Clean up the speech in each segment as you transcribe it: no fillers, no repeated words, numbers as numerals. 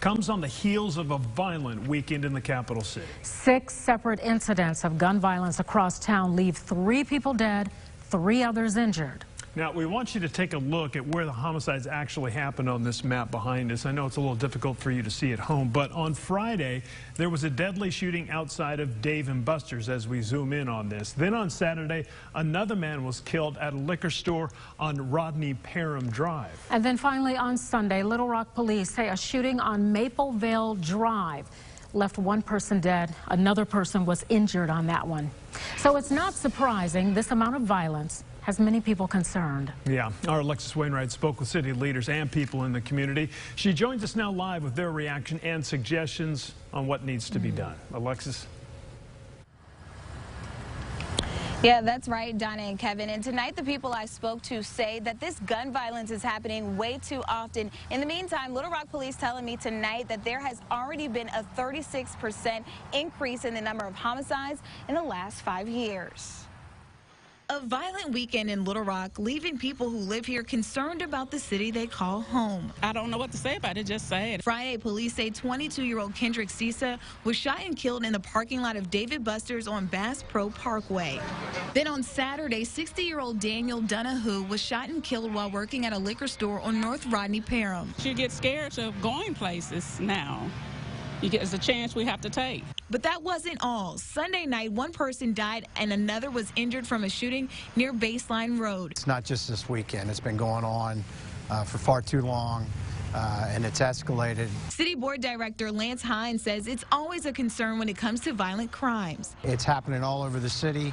comes on the heels of a violent weekend in the capital city. 6 separate incidents of gun violence across town leave 3 people dead, 3 others injured. Now, we want you to take a look at where the homicides actually happened on this map behind us. I know it's a little difficult for you to see at home, but on Friday, there was a deadly shooting outside of Dave & Buster's as we zoom in on this. Then on Saturday, another man was killed at a liquor store on Rodney Parham Drive. And then finally on Sunday, Little Rock police say a shooting on Maplevale Drive left 1 person dead. Another person was injured on that one. So it's not surprising this amount of violence has many people concerned. Yeah, our Alexis Wainwright spoke with city leaders and people in the community. She joins us now live with their reaction and suggestions on what needs to be done. Alexis? Yeah, that's right, Donna and Kevin. And tonight, the people I spoke to say that this gun violence is happening way too often. In the meantime, Little Rock police telling me tonight that there has already been a 36% increase in the number of homicides in the last 5 years. A violent weekend in Little Rock, leaving people who live here concerned about the city they call home. I don't know what to say about it, just say it. Friday, police say 22-year-old Kendrick Cisa was shot and killed in the parking lot of Dave & Buster's on Bass Pro Parkway. Then on Saturday, 60-year-old Daniel Donahue was shot and killed while working at a liquor store on North Rodney Parham. You get scared of going places now. It's a chance we have to take. But that wasn't all. Sunday night, 1 person died and another was injured from a shooting near Baseline Road. It's not just this weekend. It's been going on for far too long, and it's escalated. City Board Director Lance Hines says it's always a concern when it comes to violent crimes. It's happening all over the city.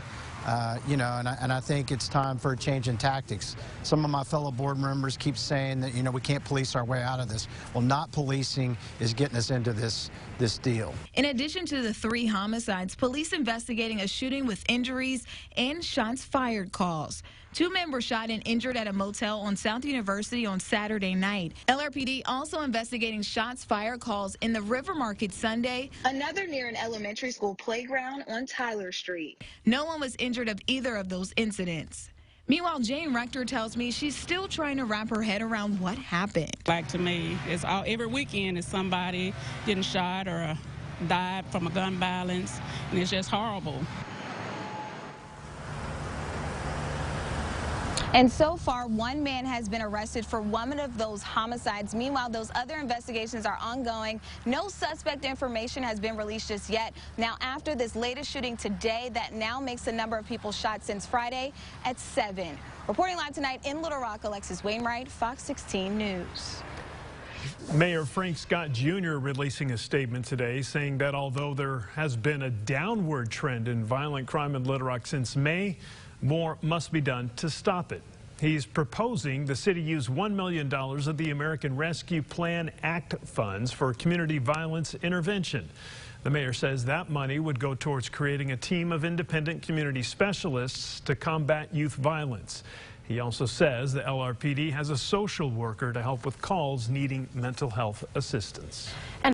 You know, and I think it's time for a change in tactics. Some of my fellow board members keep saying that, you know, we can't police our way out of this. Well, not policing is getting us into this deal. In addition to the 3 homicides, police investigating a shooting with injuries and shots fired calls. 2 men were shot and injured at a motel on South University on Saturday night. LRPD also investigating shots fired calls in the River Market Sunday. Another near an elementary school playground on Tyler Street. No one was injured of either of those incidents. Meanwhile, Jane Rector tells me she's still trying to wrap her head around what happened. Like, to me, it's every weekend is somebody getting shot or died from a gun violence, and it's just horrible. And so far, 1 man has been arrested for 1 of those homicides. Meanwhile, those other investigations are ongoing. No suspect information has been released just yet. Now, after this latest shooting today, that now makes the number of people shot since Friday at 7. Reporting live tonight in Little Rock, Alexis Wainwright, Fox 16 News. Mayor Frank Scott Jr. releasing a statement today saying that although there has been a downward trend in violent crime in Little Rock since May, more must be done to stop it. He's proposing the city use $1 million of the American Rescue Plan Act funds for community violence intervention. The mayor says that money would go towards creating a team of independent community specialists to combat youth violence. He also says the LRPD has a social worker to help with calls needing mental health assistance.